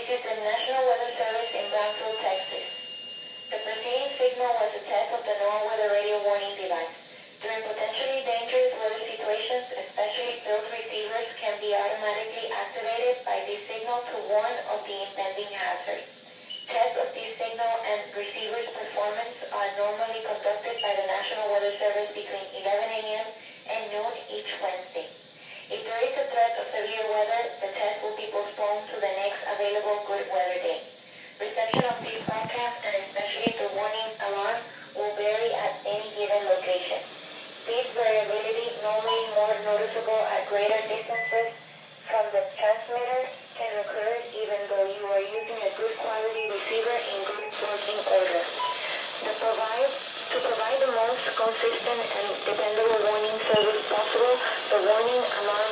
This is the National Weather Service in Brownsville, Texas. The preceding signal was a test of the NOAA weather radio warning device. During potentially dangerous weather situations, especially built receivers can be automatically activated by this signal to warn of the impending hazard. Tests of this signal and receiver's performance are normally conducted by the National Weather Service between 11 a.m. and noon each Wednesday. If there is a threat of severe weather, the test will be postponed to the next available good weather day. Reception of these broadcasts, and especially the warning alarm, will vary at any given location. This variability, normally more noticeable at greater distances from the transmitter, can occur even though you are using a good quality receiver in good working order. To provide the most consistent and dependable warning service possible, the warning alarm